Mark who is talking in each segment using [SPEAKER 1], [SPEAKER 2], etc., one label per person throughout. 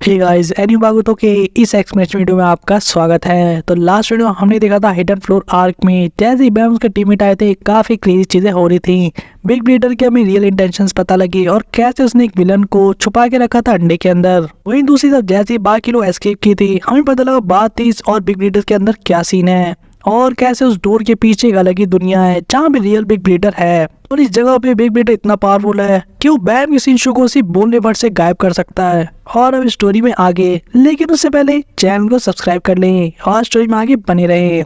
[SPEAKER 1] Hey guys, anime बागुतो के इस explanation video में आपका स्वागत है। तो लास्ट वीडियो हमने देखा था हिडन फ्लोर आर्क में जैसे ही बैम उसके टीममेट आए थे काफी क्रेजी चीजें हो रही थी। बिग ब्रीडर के हमें रियल इंटेंशंस पता लगी और कैसे उसने एक विलन को छुपा के रखा था अंडे के अंदर। वहीं दूसरी तरफ जैसे ही बाकी लोग एस्केप की थी हमें पता लगा बात थी और बिग ब्रीडर के अंदर क्या सीन है और कैसे उस डोर के पीछे एक अलग ही दुनिया है जहाँ पे रियल बिग ब्रीडर है। और इस जगह पे बिग ब्रीडर इतना पावरफुल है कि वो बैम के शिशु को सिर्फ बोलने भर से गायब कर सकता है। और अब स्टोरी में आगे, लेकिन उससे पहले चैनल को सब्सक्राइब कर लें और स्टोरी में आगे बने रहे।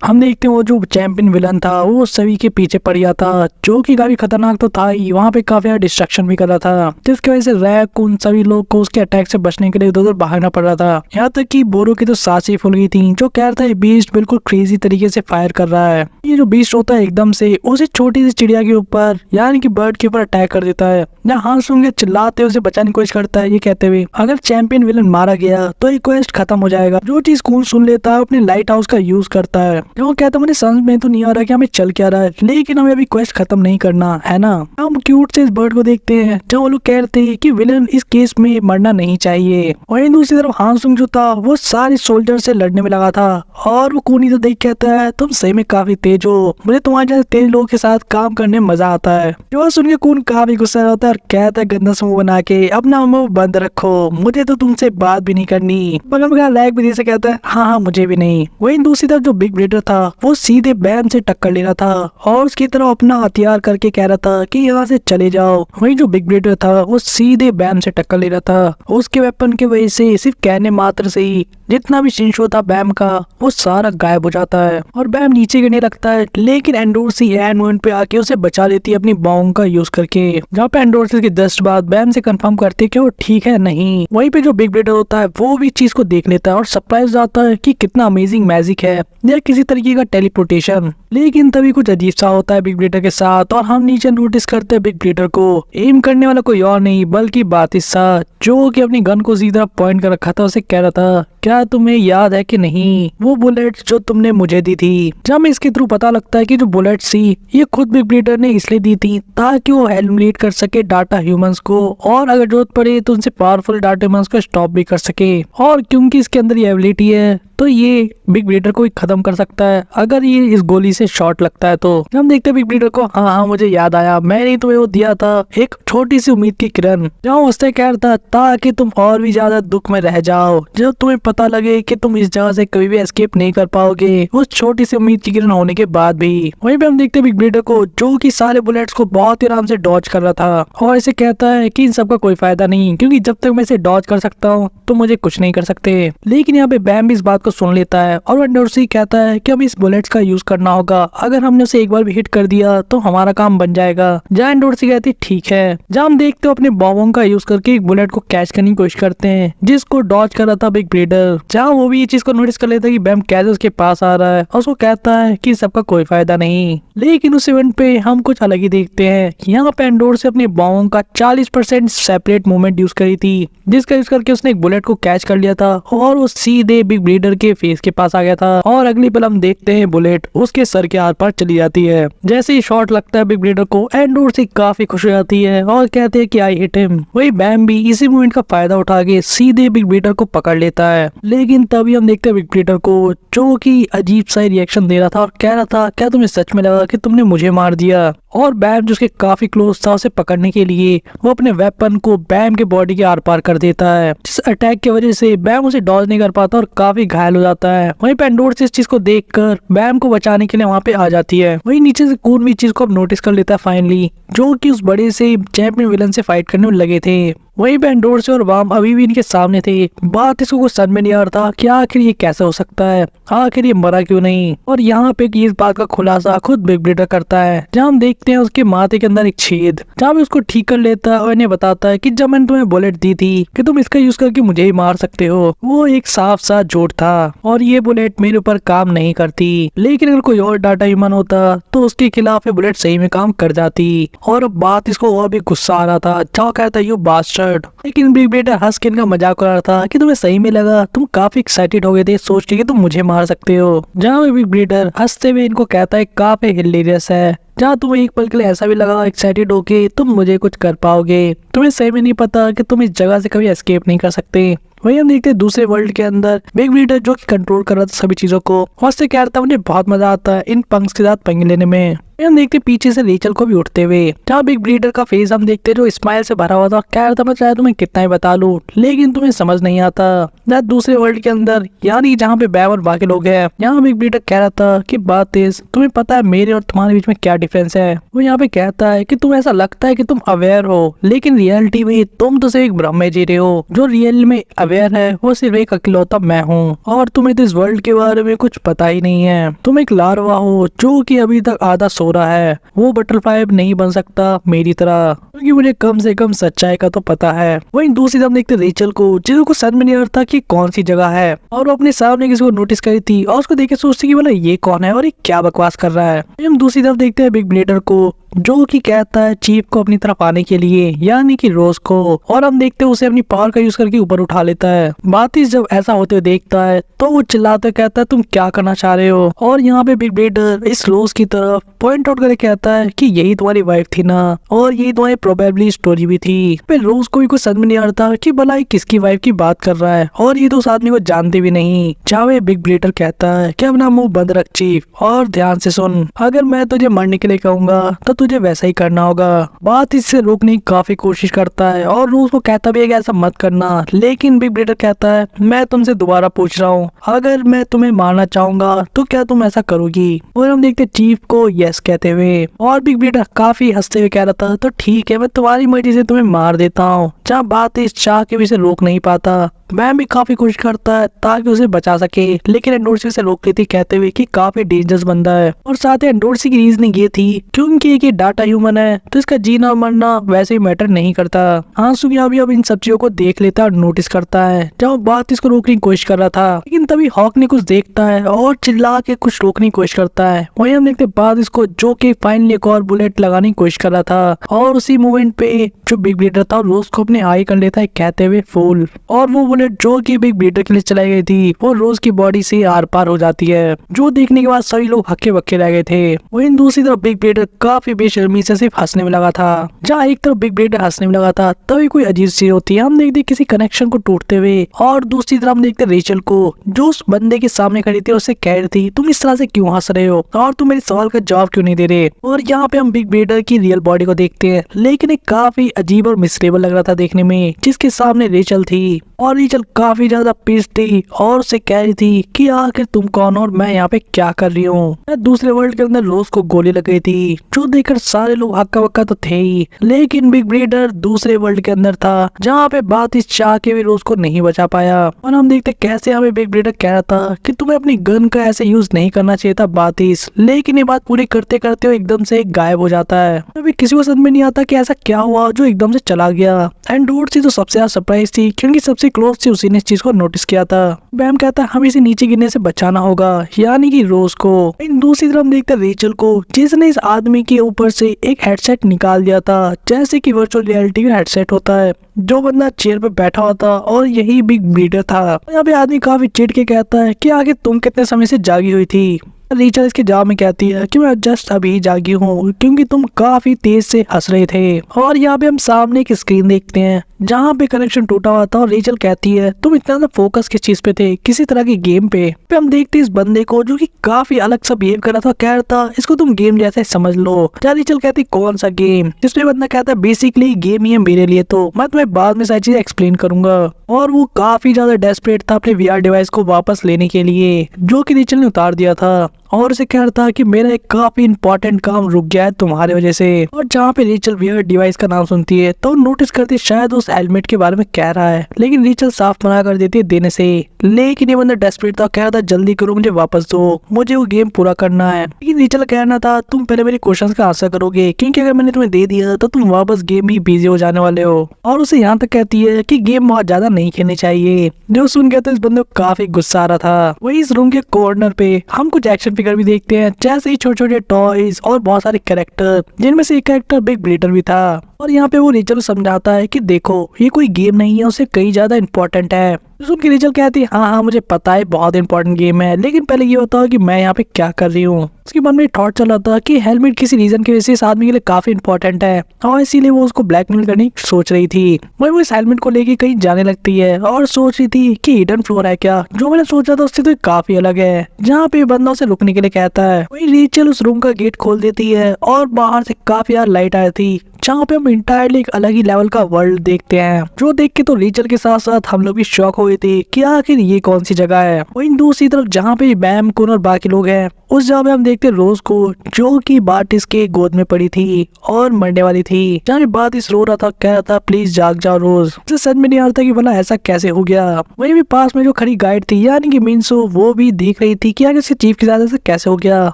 [SPEAKER 1] हम देखते हैं वो जो चैंपियन विलन था वो सभी के पीछे पड़ गया था, जो कि काफी खतरनाक तो था ही, वहाँ पे काफी डिस्ट्रक्शन भी कर रहा था, जिसकी वजह से रैक उन सभी लोग को उसके अटैक से बचने के लिए इधर उधर भागना पड़ रहा था। यहाँ तक कि बोरो की तो सांसें फूल गई थी, जो कह रहा था ये बीस्ट बिल्कुल क्रेजी तरीके से फायर कर रहा है। ये जो बीस्ट होता है एकदम से उसे छोटी सी चिड़िया के ऊपर यानी कि बर्ड के ऊपर अटैक कर देता है। जहाँ हांसुंग चिल्लाते उसे बचाने की कोशिश करता है, ये कहते हुए अगर चैंपियन विलन मारा गया तो ये क्वेस्ट खत्म हो जाएगा। जो चीज कून सुन लेता है अपने लाइट हाउस का यूज करता है। वो कहता है मुझे समझ में तो नहीं आ रहा कि हमें चल क्या रहा है, लेकिन हमें अभी क्वेस्ट खत्म नहीं करना है ना। हम क्यूट से इस बर्ड को देखते हैं जब वो लोग कहते हैं कि विलन इस केस में मरना नहीं चाहिए। और दूसरी तरफ हांसुंग जो था वो सारे सोल्जर से लड़ने में लगा था और वो कूनी तो देख कहता है तुम सही में काफी तेज हो, मुझे तुम्हारे जैसे तेज लोगों के साथ काम करने में मजा आता है। जो सुन के कून काफी गुस्सा होता है और कहता है गंदा मुंह बना के अपना मुंह बंद रखो, मुझे तो तुमसे बात भी नहीं करनी। बगल में लैग भी से कहता है हाँ मुझे भी नहीं। वहीं दूसरी तरफ जो बिग ब्रीडर था वो सीधे बैम से टक्कर ले रहा था और उसकी तरफ अपना हथियार करके कह रहा था कि यहाँ से चले जाओ। वहीं जो बिग ब्रीडर था वो सीधे बैम से टक्कर ले रहा था। उसके वेपन की वजह से सिर्फ कहने मात्र से ही जितना भी शिंशो था बैम का वो सारा गायब हो जाता है और बैम नीचे गिरने लगता है, लेकिन एंडोर्सी एंड मोमेंट पे आके उसे बचा लेती है अपनी बॉम्ब का यूज करके। जहाँ पे एंडोर्सी के जस्ट बाद बैम से कंफर्म करती है कि वो ठीक है नहीं। वहीं पे जो बिग ब्रीडर होता है वो भी चीज को देख लेता है और सरप्राइज जाता है कि कितना अमेजिंग मैजिक है या किसी तरीके का टेलीपोर्टेशन। लेकिन तभी कुछ अजीब सा होता है बिग ब्रीडर के साथ और हम नीचे नोटिस करते हैं बिग ब्रीडर को एम करने वाला कोई और नहीं बल्कि बातिस्सा, जो कि अपनी गन को सीधा पॉइंट कर रखा था। उसे कह रहा था क्या तुम्हें याद है कि नहीं वो बुलेट जो तुमने मुझे दी थी। जब हमें इसके थ्रू पता लगता है कि जो बुलेट थी ये खुद बिग ब्रीडर ने इसलिए दी थी ताकि वो एलिमिनेट कर सके डाटा ह्यूमंस को और अगर जरूरत पड़े तो उनसे पावरफुल डाटा ह्यूमंस को स्टॉप भी कर सके। और क्योंकि इसके अंदर ये एबिलिटी है तो ये बिग ब्रीडर को खत्म कर सकता है अगर ये इस गोली से शॉट लगता है। तो हम देखते हैं बिग ब्रीडर को हाँ मुझे याद आया, मैंने तुम्हें वो दिया था एक छोटी सी उम्मीद की किरण, जहाँ उससे कह रहा था ताकि तुम और भी ज्यादा दुख में रह जाओ जब तुम्हें पता लगे कि तुम इस जगह से कभी भी एस्केप नहीं कर पाओगे उस छोटी सी उम्मीद की किरण होने के बाद भी। वहीं पे हम देखते हैं बिग ब्रीडर को जो कि सारे बुलेट्स को बहुत ही आराम से डॉज कर रहा था और इसे कहता है कि इन सबका कोई फायदा नहीं क्योंकि जब तक मैं इसे डॉज कर सकता हूँ तो मुझे कुछ नहीं कर सकते। लेकिन यहाँ पे बैम भी इस बात को सुन लेता है और एंडोर्सी कहता है कि हमें इस बुलेट्स का यूज करना होगा, अगर हमने उसे एक बार भी हिट कर दिया तो हमारा काम बन जाएगा। जहाँ एंडोर्सी कहती है ठीक है। जहाँ हम देखते हो अपने बॉम्बों का यूज करके एक बुलेट को कैच करने की कोशिश करते हैं जिसको डॉज कर रहा था बिग ब्रीडर। जहाँ वो भी ये चीज को नोटिस कर लेता है कि बैम कैसे उसके पास आ रहा है और उसको कहता है कि सबका कोई फायदा नहीं। लेकिन उस इवेंट पे हम कुछ अलग ही देखते हैं। यहाँ पे एंडोर्सी अपने बॉम्बों का 40% सेपरेट मूवमेंट यूज करी थी जिसका यूज करके उसने एक बुलेट को कैच कर लिया था और वो सीधे बिग ब्रीडर के फेस के पास आ गया था। और अगली पल हम देखते हैं बुलेट उसके सर के आर पार चली जाती है। जैसे ही शॉट लगता है बिग ब्रीडर को एंडोर्सी काफी खुश हो जाती है और कहते हैं कि आई हिट हिम। वही बैम भी इसी मोमेंट का फायदा उठा के सीधे बिग ब्रीडर को पकड़ लेता है। लेकिन तभी हम देखते हैं बिग ब्रीडर को जो कि अजीब सा रिएक्शन दे रहा था और कह रहा था क्या तुम्हें सच में लगा कि तुमने मुझे मार दिया। और बैम जो उसके काफी क्लोज था उसे पकड़ने के लिए वो अपने वेपन को बैम के बॉडी के आर पार कर देता है, जिस अटैक की वजह से बैम उसे डॉज नहीं कर पाता और काफी घायल हो जाता है। वहीं पे एंडोर्सी इस चीज को देखकर बैम को बचाने के लिए वहाँ पे आ जाती है। वहीं नीचे से कून भी चीज को अब नोटिस कर लेता है फाइनली, जो कि उस बड़े से चैंपियन विलन से फाइट करने में लगे थे। वहीं पे एंडोर्सी और वाम अभी भी इनके सामने थे। बात इसको कुछ समझ में नहीं आ रहा था कि आखिर ये कैसे हो सकता है, आखिर ये मरा क्यों नहीं। और यहाँ पे इस बात का खुलासा खुद बिग ब्रीडर करता है, जहाँ हम देखते हैं उसके माथे के अंदर एक छेद, जहाँ भी उसको ठीक कर लेता है और इन्हें बताता है कि जब मैंने तुम्हें बुलेट दी थी कि तुम इसका यूज करके मुझे ही मार सकते हो, वो एक साफ सा झूठ था और ये बुलेट मेरे ऊपर काम नहीं करती। लेकिन अगर कोई और डाटा ह्यूमन होता तो उसके खिलाफ ये बुलेट सही में काम कर जाती। और बात इसको और भी गुस्सा आ रहा था, जहाँ कहता है यू बास्टर्ड। लेकिन बिग ब्रीडर हंस के इनका मजाक उड़ा रहा था कि तुम्हें सही में लगा, तुम काफी एक्साइटेड हो गए थे सोच के कि तुम मुझे मार सकते हो। जहाँ बिग ब्रीडर हंसते हुए इनको कहता है काफी हिलेरियस है जहाँ तुम्हें एक पल के लिए ऐसा भी लगा एक्साइटेड होके तुम मुझे कुछ कर पाओगे। तुम्हें सही में नहीं पता कि तुम इस जगह से कभी एस्केप नहीं कर सकते। वही हम देखते हैं दूसरे वर्ल्ड के अंदर बिग ब्रीडर जो कि कंट्रोल कर रहा था सभी चीजों को, और उससे कह रहा था मुझे बहुत मजा आता है इन पंक्स के साथ पंगे लेने में। हम देखते पीछे से रेचल को भी उठते हुए, जहाँ बिग ब्रीडर का फेस हम देखते जो स्माइल से भरा हुआ था। कह रहा था मैं चाहे तुम्हें कितना ही बता लूं लेकिन तुम्हें समझ नहीं आता। दूसरे वर्ल्ड के अंदर यानी जहाँ पे बैम और बाकी लोग हैं, यहाँ बिग ब्रीडर कह रहा था कि बात इस तुम्हें पता है मेरे और तुम्हारे बीच में क्या डिफरेंस है। वो यहाँ पे कहता है कि तुम ऐसा लगता है कि तुम अवेयर हो लेकिन रियलिटी में तुम तो सिर्फ एक भ्रम में जी रहे हो। जो रियल में अवेयर है वो सिर्फ एक अकेलौता मैं हूँ और तुम्हें तो इस वर्ल्ड के बारे में कुछ पता ही नहीं है। तुम एक लार्वा हो जो कि अभी तक आधा सो रहा है। वो बटरफ्लाई नहीं बन सकता मेरी तरह, क्योंकि मुझे कम से कम सच्चाई का तो पता है। वहीं दूसरी तरफ देखते रेचल को, जिसको समझ में नहीं आ रहा था कि कौन सी जगह है, और वो अपने सामने किसी को नोटिस करी थी और उसको देख के सोचती कि बोला ये कौन है और ये क्या बकवास कर रहा है। हम दूसरी तरफ देखते हैं बिग ब्लेडर को जो कि कहता है चीफ को अपनी तरफ आने के लिए यानी कि रोज को, और हम देखते हैं उसे अपनी पावर का यूज करके ऊपर उठा लेता है। बातिस जब ऐसा होते हुए देखता है तो वो चिल्लाते कहता है तुम क्या करना चाह रहे हो, और यहाँ पे बिग ब्लेडर इस रोज की तरफ पॉइंट आउट करके कहता है कि यही तुम्हारी वाइफ थी ना, और यही तुम्हारी प्रोबेबली स्टोरी भी थी। फिर रोज को भी कुछ समझ में नहीं आता कि भला ये किसकी वाइफ की बात कर रहा है, और ये तो उस आदमी को जानते भी नहीं। चाहे बिग ब्लेडर कहता है कि अपना मुंह बंद रख चीफ और ध्यान से सुन, अगर मैं तुझे मरने के लिए कहूंगा तो तुझे वैसा ही करना होगा। बात इससे रोकने की काफी कोशिश करता है और रोज को कहता भी है कि ऐसा मत करना, लेकिन बिग ब्लेडर कहता है मैं तुमसे दोबारा पूछ रहा हूँ, अगर मैं तुम्हें मारना चाहूंगा तो क्या तुम ऐसा करोगी। और हम देखते चीफ को यस कहते हुए, और बिग ब्लेडर काफी हंसते हुए कह रहा था तो ठीक है मैं तुम्हारी मर्जी से तुम्हें मार देता हूँ। जहाँ बात इस चाह के भी से रोक नहीं पाता। मैम भी काफी कोशिश करता है ताकि उसे बचा सके, लेकिन एंडोर्सी से रोक लेती कहते हुए कि काफी डेंजरस बंदा है। और साथ ही एंडोर्सी की रीजनिंग ये थी क्योंकि ये डाटा ह्यूमन है तो इसका जीना और मरना वैसे ही मैटर नहीं करता। आंसू भी अब इन सब चीजों को देख लेता है और नोटिस करता है। जब बात इसको रोकने की कोशिश कर रहा था, लेकिन तभी हॉक ने कुछ देखता है और चिल्ला के कुछ रोकने की कोशिश करता है। वहीं हम देखते बाद इसको जो कि फाइनली एक और बुलेट लगाने की कोशिश कर रहा था, और उसी मूवमेंट पे जो बिग ब्लेडर था रोज को अपने आई कर लेता है कहते हुए फूल, और वो बुलेट जो कि बिग ब्लेडर के लिए चलाई गई थी वो रोज की बॉडी से आर पार हो जाती है, जो देखने के बाद सभी लोग हक्के बक्के रह गए थे। वहीं दूसरी तरफ बिग ब्लेडर काफी बेशर्मी से सिर्फ हंसने में लगा था। जहाँ एक तरफ बिग ब्लेडर हंसने में लगा था तभी कोई अजीब चीज होती है, हम देखते किसी कनेक्शन को टूटते हुए, और दूसरी तरफ हम देखते रेचल को जो उस बंदे के सामने खड़ी थी उससे कह रही थी तुम इस तरह से क्यों हंस रहे हो और तुम मेरे सवाल का जवाब क्यों नहीं दे रहे। और यहाँ पे हम बिग ब्लेडर की रियल बॉडी को देखते हैं, लेकिन एक काफी अजीब और मिसरेबल लग रहा था देखने में, जिसके सामने रेचल थी, और रेचल काफी ज्यादा पिस थी और उससे कह रही थी कि आखिर तुम कौन और मैं यहाँ पे क्या कर रही हूँ। दूसरे वर्ल्ड के अंदर रोज को गोली लग गई थी, जो देखकर सारे लोग हक्का बक्का तो थे ही, लेकिन बिग ब्लेडर दूसरे वर्ल्ड के अंदर था जहाँ पे बात इस चाह के भी रोज को नहीं बचा पाया। और हम देखते कैसे हमें बिग ब्लेडर कह रहा था कि तुम्हें अपनी गन का ऐसे यूज नहीं करना चाहिए था बातिस, लेकिन ये बात पूरी करते करते वो एकदम से गायब हो जाता है। अभी किसी को समझ में नहीं आता कि ऐसा क्या हुआ जो एकदम से चला गया। एंड डोर्सी तो सबसे ज्यादा सरप्राइज थी क्योंकि सबसे क्लोज थी उसी ने इस चीज को नोटिस किया था। बैम कहता है हमें इसे नीचे गिरने से बचाना होगा, यानी कि रोज को। इन दूसरी तरफ देखते रेचल को, जिसने इस आदमी के ऊपर से एक हेडसेट निकाल दिया था, जैसे कि वर्चुअल रियलिटी का हेडसेट होता है। जो बंदा चेयर पे बैठा हुआ था और यही बिग ब्लेडर था। यहाँ पे आदमी काफी चिढ़ के कहता है कि आगे तुम कितने समय से जागी हुई थी। रेचल इसके जवाब में कहती है कि मैं जस्ट अभी जागी हूँ क्योंकि तुम काफी तेज से हंस रहे थे। और यहाँ पे हम सामने एक स्क्रीन देखते हैं जहाँ पे कनेक्शन टूटा हुआ था, और रेचल कहती है तुम इतना ज्यादा फोकस किस चीज पे थे, किसी तरह की गेम पे। हम देखते इस बंदे को जो कि काफी अलग सा बिहेव कर रहा था, कह रहा था इसको तुम गेम जैसे समझ लो। जहाँ रेचल कहती कौन सा गेम, जिसमें बंदा कहता है बेसिकली गेम ही है मेरे लिए, तो मैं तुम्हें बाद में सारी चीजें एक्सप्लेन करूंगा। और वो काफी ज्यादा डेस्परेट था अपने VR डिवाइस को वापस लेने के लिए, जो कि रेचल ने उतार दिया था, और उसे कह रहा था कि मेरा एक काफी इंपॉर्टेंट काम रुक गया है तुम्हारे वजह से। और जहाँ पे रेचल VR डिवाइस का नाम सुनती है तो नोटिस करती है शायद उस हेलमेट के बारे में कह रहा है, लेकिन रेचल साफ मना कर देती है देने से। लेकिन ये बंदा डेस्परेट था, कह रहा था जल्दी करो मुझे वापस दो, मुझे वो गेम पूरा करना है। लेकिन रेचल कहना था तुम पहले मेरे क्वेश्चन का आंसर करोगे, क्योंकि अगर मैंने तुम्हें दे दिया तो तुम वापस गेम ही बिजी हो जाने वाले हो। और उसे यहाँ तक कहती है कि गेम बहुत ज्यादा नहीं खेलनी चाहिए। जो सुन के तो इस बंदे को काफी गुस्सा आ रहा था। वही इस रूम के कॉर्नर पे हम कुछ एक्शन फिगर भी देखते हैं, जैसे ही छोटे छोटे टॉयज और बहुत सारे कैरेक्टर, जिनमें से एक कैरेक्टर बिग ब्लेडर भी था। और यहाँ पे वो रेचल को समझाता है कि देखो ये कोई गेम नहीं है, उससे कई ज्यादा इंपॉर्टेंट है। सुन के रेचल कहती है हाँ हाँ मुझे पता है बहुत इंपॉर्टेंट गेम है, लेकिन पहले ये बताओ कि मैं यहाँ पे क्या कर रही हूँ। उसके मन में थॉट चल रहा था कि हेलमेट किसी रीजन की वजह से इस आदमी के लिए काफी इंपॉर्टेंट है और इसीलिए वो उसको ब्लैकमेल करने की सोच रही थी। वही वो इस हेलमेट को लेके कहीं जाने लगती है और सोच रही थी कि हिडन फ्लोर है क्या, जो मैंने सोचा था उससे तो काफी अलग है, जहाँ पे बंदा उसे रुकने के लिए कहता है। वही रेचल उस रूम का गेट खोल देती है और बाहर से काफी यार लाइट आई थी, जहाँ पे हम इंटायरली एक अलग ही लेवल का वर्ल्ड देखते हैं, जो देख के तो रेचल के साथ साथ हम लोग भी शॉक हो गए थे कि आखिर ये कौन सी जगह है। वहीं दूसरी तरफ जहाँ पे बैम कुन और बाकी लोग हैं, उस जगह पे हम देखते हैं रोज को, जो कि बार्टिस के गोद में पड़ी थी और मरने वाली थी। जहाँ पे बार्टिस रो रहा था, कह रहा था प्लीज जाग जाओ रोज। उसे समझ में नहीं आ रहा था कि भला ऐसा कैसे हो गया। वहीं भी पास में जो खड़ी गाइड थी यानी कि मिन्सो, वो भी देख रही थी कि आगे से चीफ की ज्यादा से कैसे हो गया।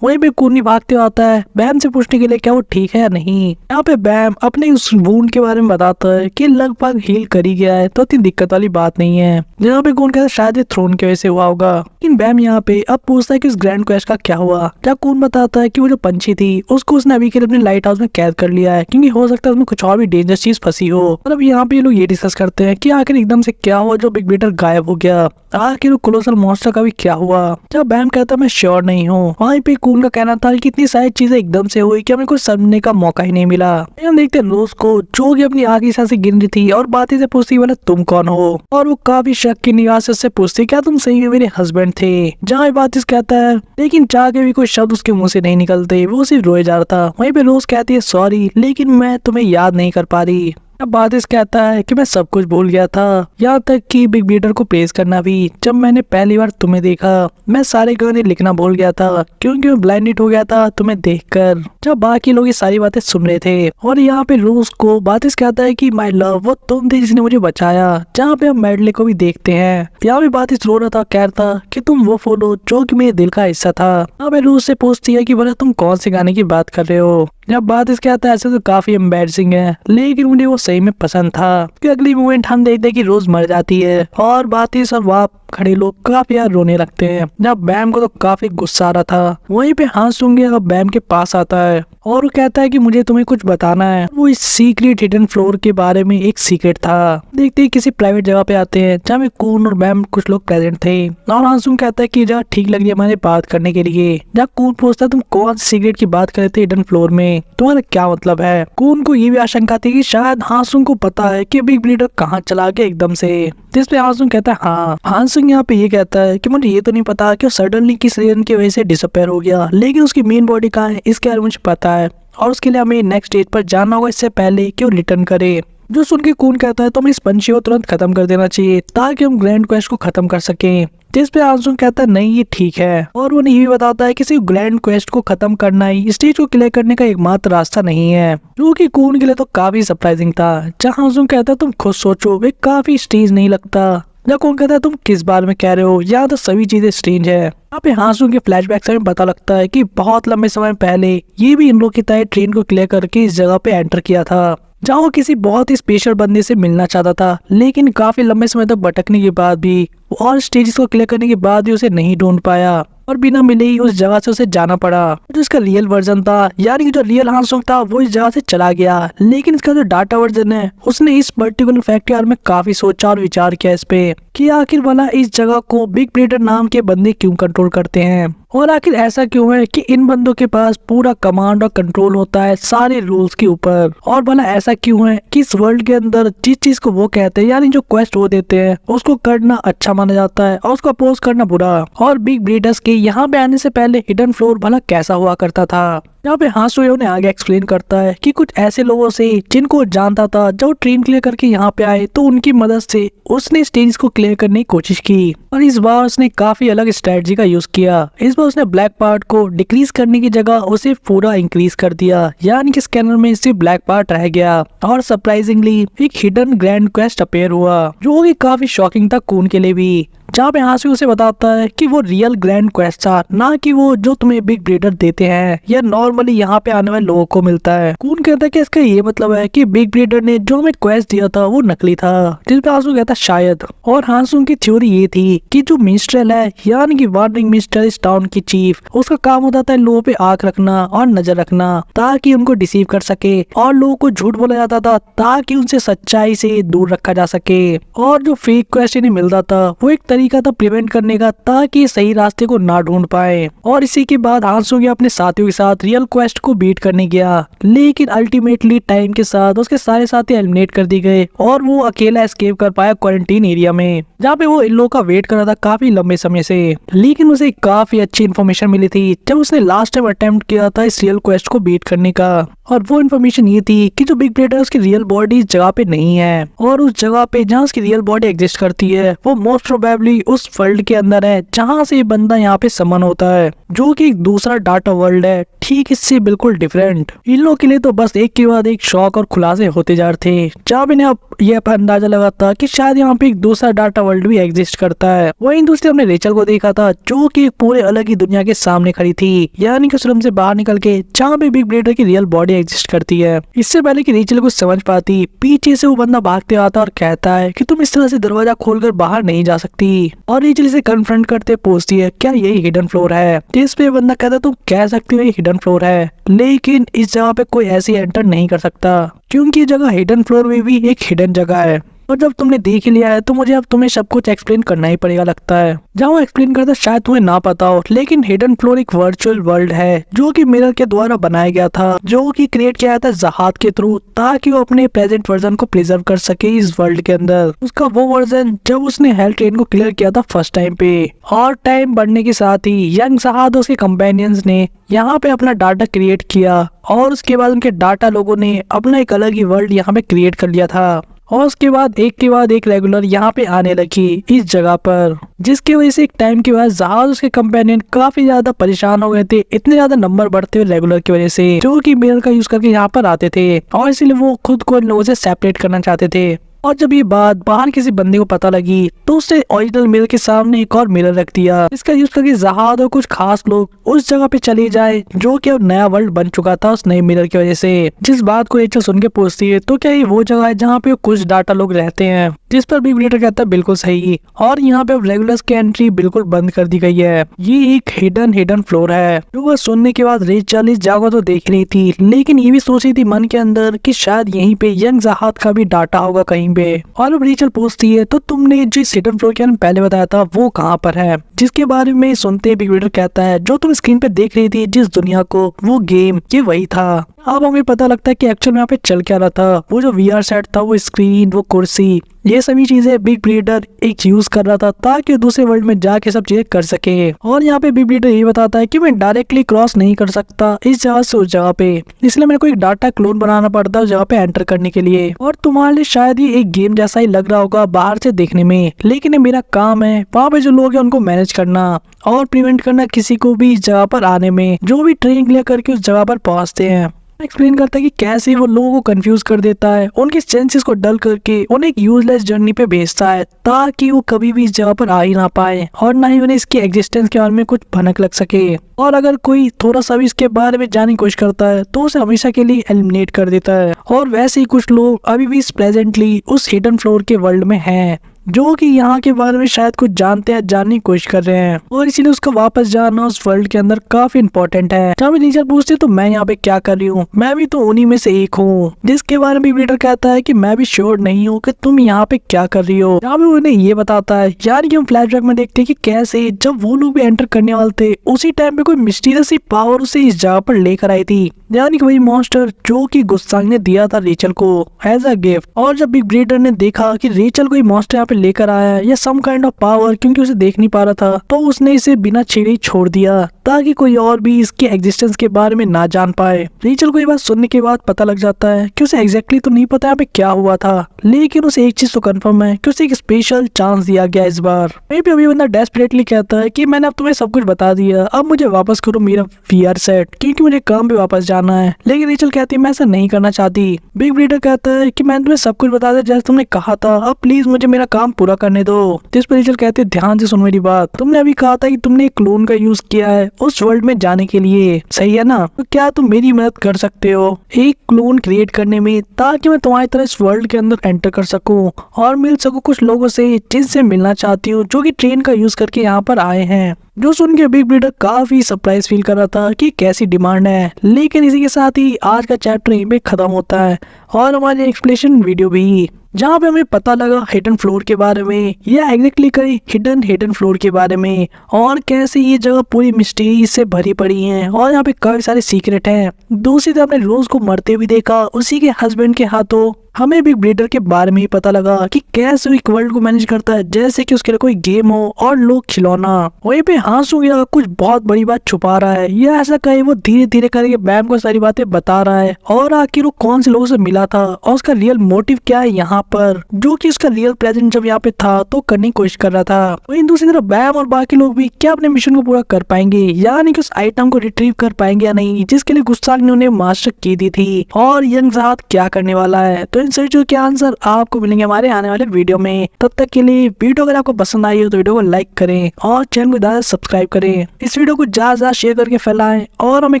[SPEAKER 1] वहीं पे कुन भागते आता है बैम से पूछने के लिए क्या वो ठीक है या नहीं। यहाँ पे बैम अपने उस वुंड के बारे में बताता है कि लगभग हील कर ही गया है, तो इतनी दिक्कत वाली बात नहीं है। जहाँ पे कुन कहता है शायद ये थ्रोन की वजह से हुआ होगा, लेकिन बैम यहाँ पे अब पूछता है कि उस ग्रैंड क्वेस्ट का क्या हुआ। जहाँ कुन बताता है कि वो जो पंछी थी उसको उसने अभी के लिए अपने लाइट हाउस में कैद कर लिया है, क्योंकि हो सकता है उसमें कुछ और भी डेंजरस चीज फंसी हो। और अब यहाँ पे ये लोग ये डिस्कस करते हैं कि आखिर एकदम से क्या हुआ जो बिग ब्रीडर गायब हो गया, आखिर वो कोलोसल मॉन्स्टर का भी क्या हुआ। जब बैम कहता मैं श्योर नहीं हूँ। वहीं पे कुन का कहना था कि इतनी सारी चीजें एकदम से हुई कि हमें कुछ समझने का मौका ही नहीं मिला। हम देखते रोज को, जो कि अपनी आग की सांसें गिन रही थी और बातें से पूछती बोला तुम कौन हो, और वो काफी शक की निगाह से उससे पूछती क्या तुम सही में मेरे हस्बैंड थे। जहाँ बातिस कहता है लेकिन चाह के भी कोई शब्द उसके मुंह से नहीं निकलते, वो सिर्फ रोए जा रहा था। वहीं पे रोज कहती है सॉरी लेकिन मैं तुम्हें याद नहीं कर पा रही। अब बातिस कहता है कि मैं सब कुछ भूल गया था, यहाँ तक कि बिग ब्रीडर को प्रेज करना भी। जब मैंने पहली बार तुम्हें देखा मैं सारे गाने लिखना भूल गया था, क्योंकि मैं ब्लाइंडेड हो गया था तुम्हें देखकर। जब बाकी लोग ये सारी बातें सुन रहे थे और यहाँ पे रोज को बातिस कहता है कि माय लव वो तुम थे जिसने मुझे बचाया। जहाँ पे हम मैडले को भी देखते हैं, यहाँ पे बातिस रो रहा था, कह रहा था कि तुम वो फूल हो जो कि मेरे दिल का हिस्सा था। यहाँ पे रोज से पूछती है कि बोला तुम कौन से गाने की बात कर रहे हो। जब बात इसके आता है ऐसे तो काफी एम्बैरसिंग है, लेकिन मुझे वो सही में पसंद था। कि अगली मोमेंट हम देखते हैं कि रोज मर जाती है और बातिस और वहाँ खड़े लोग काफी यार रोने लगते हैं। जब बैम को तो काफी गुस्सा आ रहा था, वहीं पे हांसूंगे अब बैम के पास आता है और वो कहता है कि मुझे तुम्हें कुछ बताना है। वो इस सीक्रेट हिडन फ्लोर के बारे में एक सीक्रेट था। देखते ही किसी प्राइवेट जगह पे आते हैं जहाँ में कून और बैम कुछ लोग प्रेजेंट थे और हांसूंग कहता है कि जगह ठीक लग रही है हमारे बात करने के लिए। जब कून पूछता है तुम कौन सीक्रेट की बात कर रहे थे हिडन फ्लोर में, तुम्हारा क्या मतलब है। कून को ये भी आशंका थी कि शायद हांसूंग को पता है कि बिग ब्रीडर कहाँ चला गया एकदम से, जिसपे हांसूंग कहता है हाँ। हांसूंग यहाँ पे ये कहता है कि मुझे ये तो नहीं पता कि सडनली किस रीजन की वजह से डिसअपेयर हो गया, लेकिन उसकी मेन बॉडी कहाँ है इसके बारे में मुझे पता है और उसके लिए हमें नेक्स्ट स्टेज पर जाना होगा इससे पहले कि वो रिटर्न करे। जो सुन के कून कहता है तो हमें इस पंछी को तुरंत खत्म कर देना चाहिए ताकि हम ग्रैंड क्वेस्ट को खत्म कर सकें। जिस पे आंसू कहता है नहीं ये ठीक है, और वो नहीं भी बताता है कि सिर्फ ग्रैंड क्वेस्ट को खत्म करना ही स्टेज को क्लियर करने का एकमात्र रास्ता नहीं है, जो कि कून के लिए तो काफी सरप्राइजिंग था। जहाँ आंसू कहता है तुम खुद सोचो वे काफी स्टेज नहीं लगता। जब कौन कहता है तुम किस बारे में कह रहे हो, यहाँ तो सभी चीजें स्ट्रेंज है। यहाँ पे हांसू के फ्लैशबैक से हमें पता लगता है कि बहुत लंबे समय पहले ये भी इन लोग की तरह ट्रेन को क्लियर करके इस जगह पे एंटर किया था, जहाँ वो किसी बहुत ही स्पेशल बंदे से मिलना चाहता था, लेकिन काफी लंबे समय तक भटकने के बाद भी और स्टेजेस को क्लियर करने के बाद भी उसे नहीं ढूंढ पाया और बिना मिले ही उस जगह से उसे जाना पड़ा। जो इसका रियल वर्जन था यानी कि जो रियल हांसोंग था वो इस जगह से चला गया, लेकिन इसका जो डाटा वर्जन है उसने इस पर्टिकुलर फैक्ट के बारे में काफी सोचा और विचार किया इस पे कि आखिर वाला इस जगह को बिग ब्रीडर नाम के बंदे क्यों कंट्रोल करते हैं और आखिर ऐसा क्यों है कि इन बंदों के पास पूरा कमांड और कंट्रोल होता है सारे रूल्स के ऊपर, और भला ऐसा क्यों है कि इस वर्ल्ड के अंदर जिस चीज को वो कहते हैं यानी जो क्वेस्ट वो देते हैं उसको करना अच्छा माना जाता है और उसको अपोज करना बुरा। और बिग ब्रीडर्स के यहाँ पे आने से पहले हिडन फ्लोर भला कैसा हुआ करता था। यहाँ पे हांसू उन्हें आगे एक्सप्लेन करता है कि कुछ ऐसे लोगों से जिनको जानता था जब ट्रेन क्लियर करके यहाँ पे आए तो उनकी मदद से उसने स्टेज को क्लियर करने की कोशिश की, और इस बार उसने काफी अलग स्ट्रेटजी का यूज किया। इस बार उसने ब्लैक पार्ट को डिक्रीज करने की जगह उसे पूरा इंक्रीज कर दिया, यानी कि स्कैनर में सिर्फ ब्लैक पार्ट रह गया और सरप्राइजिंगली एक हिडन ग्रैंड क्वेस्ट अपेयर हुआ जो कि काफी शॉकिंग था कून के लिए भी। जहाँ पे हांसू उसे बताता है कि वो रियल ग्रैंड क्वेस्ट था, ना कि वो जो तुम्हें बिग ब्रीडर देते हैं, यह नॉर्मली यहाँ पे आने वाले लोगों को मिलता है। कून कहता है कि इसका ये मतलब है कि बिग ब्रीडर ने जो हमें क्वेस्ट दिया था वो नकली था, जिस पे हांसू कहता शायद। और हांसू की थ्योरी ये थी कि जो मिस्ट्रेल है यानी कि वार्निंग मिस्टर इस टाउन की चीफ, उसका काम होता था लोगों पे आंख रखना और नजर रखना ताकि उनको डिसीव कर सके, और लोगों को झूठ बोला जाता था ताकि उनसे सच्चाई से दूर रखा जा सके। और जो फेक क्वेस्ट इन्हें मिलता था वो एक तरीका था प्रिवेंट करने का ताकि सही रास्ते को ना ढूंढ पाए। और इसी के बाद हांसू अपने साथियों के साथ रियल क्वेस्ट को बीट करने गया, लेकिन अल्टीमेटली टाइम के साथ उसके सारे साथी एलिमिनेट कर दिए गए और वो अकेला एस्केप कर पाया क्वारंटीन एरिया में, जहाँ पे वो इन लोगों का वेट कर रहा था काफी लंबे समय से। लेकिन उसे काफी अच्छी इन्फॉर्मेशन मिली थी जब उसने लास्ट टाइम अटेम्प्ट किया था इस रियल क्वेस्ट को बीट करने का, और वो इन्फॉर्मेशन ये थी कि जो बिग ब्रीडर उसकी रियल बॉडी इस जगह पे नहीं है, और उस जगह पे जहाँ उसकी रियल बॉडी एग्जिस्ट करती है वो मोस्ट प्रोबेबली उस वर्ल्ड के अंदर है जहाँ से ये बंदा यहाँ पे समन होता है, जो कि एक दूसरा डाटा वर्ल्ड है, ठीक इससे बिल्कुल डिफरेंट। इन लोगों के लिए तो बस एक के बाद एक शौक और खुलासे होते जा रहे थे, जहाँ इन्हें अब ये अंदाजा लगा था कि शायद यहाँ पे एक दूसरा डाटा वर्ल्ड भी एग्जिस्ट करता है। वहीं दूसरे हमने रेचल को देखा था जो कि एक पूरे अलग ही दुनिया के सामने खड़ी थी, यानी कि उस रूम से बाहर निकल के जहाँ पे बिग ब्रीडर की रियल बॉडी एग्जिस्ट करती है। इससे पहले कि रेचल कुछ समझ पाती, पीछे से वो बंदा भागते आता और कहता है कि तुम इस तरह से दरवाजा खोलकर बाहर नहीं जा सकती, और रेचल इसे कन्फ्रंट करते पूछती है क्या यही हिडन फ्लोर है, जिस पे बंदा कहता है तुम कह सकती हो ये हिडन फ्लोर है, लेकिन इस जगह पे कोई ऐसे एंटर नहीं कर सकता क्योंकि ये जगह हिडन फ्लोर में भी एक हिडन जगह है, और जब तुमने देख ही लिया है तो मुझे अब तुम्हें सब कुछ एक्सप्लेन करना ही पड़ेगा लगता है। जहाँ वो एक्सप्लेन करता शायद तुम्हें ना पता हो, लेकिन हिडन फ्लोर एक वर्चुअल वर्ल्ड है जो कि मिरर के द्वारा बनाया गया था, जो कि क्रिएट किया था जहाद के थ्रू ताकि वो अपने प्रेजेंट वर्जन को प्रिजर्व कर सके इस वर्ल्ड के अंदर। उसका वो वर्जन जब उसने हेल ट्रेन को क्लियर किया था फर्स्ट टाइम पे, और टाइम बढ़ने के साथ ही यंग जहाद और उसके कंपेनियंस ने यहाँ पे अपना डाटा क्रिएट किया, और उसके बाद उनके डाटा लोगों ने अपना एक अलग ही वर्ल्ड यहाँ पे क्रिएट कर लिया था, और उसके बाद एक के बाद एक रेगुलर यहाँ पे आने लगी इस जगह पर, जिसकी वजह से एक टाइम के बाद जहाज उसके कंपेनियन काफी ज्यादा परेशान हो गए थे, इतने ज्यादा नंबर बढ़ते हुए रेगुलर की वजह से जो कि मिरर का यूज करके यहाँ पर आते थे, और इसीलिए वो खुद को इन लोगों से सेपरेट करना चाहते थे। और जब ये बात बाहर किसी बंदे को पता लगी तो उसने ओरिजिनल मिरर के सामने एक और मिरर रख दिया, इसका यूज करके जहाज और कुछ खास लोग उस जगह पे चले जाए जो कि अब नया वर्ल्ड बन चुका था उस नए मिरर की वजह से। जिस बात को रेचल सुन के पूछती है तो क्या ये वो जगह है जहाँ पे कुछ डाटा लोग रहते हैं, जिस पर बिग ब्रीडर कहता है बिल्कुल सही, और यहाँ पे अब रेगुलर्स की एंट्री बिल्कुल बंद कर दी गई है, ये एक हिडन फ्लोर है। जो वह सुनने के बाद रेचल इस जगह तो देख रही थी, लेकिन ये भी सोच रही थी मन के अंदर कि शायद यहीं पे यंग जहाद का भी डाटा होगा कहीं पे। और अब रेचल पूछती है तो तुमने जिस हिडन फ्लोर के पहले बताया था वो कहाँ पर है, जिसके बारे में सुनते बिग ब्रीडर कहता है जो तुम स्क्रीन पे देख रही थी जिस दुनिया को, वो गेम ये वही था। अब हमें पता लगता है कि एक्चुअल में यहाँ पे चल क्या रहा था, वो जो VR सेट था, वो स्क्रीन, वो कुर्सी, ये सभी चीजें बिग ब्रीडर एक यूज कर रहा था ताकि दूसरे वर्ल्ड में जाके सब चीजें कर सके। और यहाँ पे बिग ब्रीडर ये बताता है कि मैं डायरेक्टली क्रॉस नहीं कर सकता इस जगह से उस जगह पे, इसलिए मेरे को एक डाटा क्लोन बनाना पड़ता है उस जगह पे एंटर करने के लिए। और तुम्हारे लिए शायद ये एक गेम जैसा ही लग रहा होगा बाहर से देखने में, लेकिन ये मेरा काम है वहाँ पे जो लोग हैं उनको मैनेज करना और प्रिवेंट करना किसी को भी इस जगह पर आने में जो भी ट्रेनिंग क्लियर करके उस जगह पर पहुंचते हैं। एक्सप्लेन करता है कि कैसे वो लोगों को कंफ्यूज कर देता है, उनके सेंसेस को डल करके उन्हें एक यूजलेस जर्नी पे भेजता है ताकि वो कभी भी इस जगह पर आ ही ना पाए, और ना ही उन्हें इसकी एग्जिस्टेंस के बारे में कुछ भनक लग सके। और अगर कोई थोड़ा सा भी इसके बारे में जानने की कोशिश करता है तो उसे हमेशा के लिए एलिमिनेट कर देता है। और वैसे ही कुछ लोग अभी भी प्रेजेंटली उस हिडन फ्लोर के वर्ल्ड में हैं जो कि यहाँ के बारे में शायद कुछ जानते हैं, जानने की कोशिश कर रहे हैं, और इसीलिए उसका वापस जाना उस वर्ल्ड के अंदर काफी इंपॉर्टेंट है। जब टीचर पूछते तो मैं यहाँ पे क्या कर रही हूँ, मैं भी तो उन्हीं में से एक हूँ, जिसके बारे में ब्रीडर कहता है कि मैं भी श्योर नहीं हूँ कि तुम यहाँ पे क्या कर रही हो। जहाँ भी उन्हें ये बताता है, यानी कि हम फ्लैशबैक में देखते हैं कि कैसे जब वो लोग भी एंटर करने वाले थे उसी टाइम पे कोई मिस्टीरियस पावर उसे इस जगह पर लेकर आई थी, यानी कि वही मॉन्स्टर जो कि गुस्तांग ने दिया था रेचल को एज अ गिफ्ट। और जब बिग ब्रीडर ने देखा कि रेचल को मॉन्स्टर यहाँ पे लेकर आया है या सम काइंड ऑफ पावर, क्योंकि उसे देख नहीं पा रहा था, तो उसने इसे बिना छेड़े छोड़ दिया ताकि कोई और भी इसके एग्जिस्टेंस के बारे में ना जान पाए। रेचल को ये बात सुनने के बाद पता लग जाता है कि उसे एग्जैक्टली तो नहीं पता यहाँ पे क्या हुआ था, लेकिन उसे एक चीज तो कंफर्म है कि उसे एक स्पेशल चांस दिया गया इस बार। वहीं पे अभी बंदा डेस्परेटली कहता है कि मैंने अब तुम्हें सब कुछ बता दिया, अब मुझे वापस करो मेरा VR सेट, क्योंकि मुझे काम पे वापस जाना है। लेकिन रेचल कहती है मैं ऐसा नहीं करना चाहती। बिग ब्रीडर कहता है कि मैंने तुम्हें सब कुछ बता दिया जैसे तुमने कहा था, अब प्लीज मुझे मेरा काम पूरा करने दो। जिस पर रेचल कहती है ध्यान से सुन मेरी बात, तुमने अभी कहा था कि तुमने एक क्लोन का यूज किया है उस वर्ल्ड में जाने के लिए, सही है ना? तो क्या तुम मेरी मदद कर सकते हो एक क्लोन क्रिएट करने में, ताकि मैं तुम्हारी तरह इस वर्ल्ड के अंदर एंटर कर सकूं और मिल सकूं कुछ लोगों से जिनसे मिलना चाहती हूँ, जो कि ट्रेन का यूज करके यहाँ पर आए हैं। जो सुन के बिग ब्रीडर काफी सरप्राइज फील कर रहा था कि कैसी डिमांड है। लेकिन इसी के साथ ही आज का चैप्टर यहीं पे खत्म होता है और हमारी एक्सप्लेनेशन वीडियो भी, जहाँ पे हमें पता लगा हिडन फ्लोर के बारे में, या एग्जैक्टली कहीं हिडन फ्लोर के बारे में, और कैसे ये जगह पूरी मिस्ट्री से भरी पड़ी है और यहाँ पे काफी सारे सीक्रेट हैं। दूसरी तरफ हमने रोज को मरते हुए देखा उसी के हस्बैंड के हाथों। हमें बिग ब्रीडर के बारे में ही पता लगा कि कैसे एक वर्ल्ड को मैनेज करता है जैसे कि उसके लिए कोई गेम हो और लोग खिलौना। वहीं पे हांसू की जगह कुछ बहुत बड़ी बात छुपा रहा है, या ऐसा कहे वो धीरे धीरे करके बैम को सारी बातें बता रहा है, और आखिर वो कौन से लोगों से मिला था और उसका रियल मोटिव क्या है यहाँ पर, जो कि उसका रियल प्रेजेंट जब यहाँ पे था तो करने की कोशिश कर रहा था। वहीं दूसरी तरफ बैम और बाकी लोग भी क्या अपने मिशन को पूरा कर पाएंगे, यानी कि उस आइटम को रिट्रीव कर पाएंगे या नहीं, जिसके लिए गुस्ताख ने उन्हें मास्टर की दी थी, और यंग ज़हाद क्या करने वाला है। तो इन सभी चीजों के आंसर आपको मिलेंगे हमारे आने वाले वीडियो में। तब तक के लिए वीडियो अगर आपको पसंद आई हो तो वीडियो को लाइक करें और चैनल को ज्यादा सब्सक्राइब करें। इस वीडियो को ज्यादा शेयर करके फैलाएं और हमें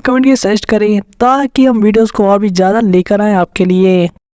[SPEAKER 1] कमेंट के सजेस्ट करें, ताकि हम वीडियोस को और भी ज्यादा लेकर आए आपके लिए।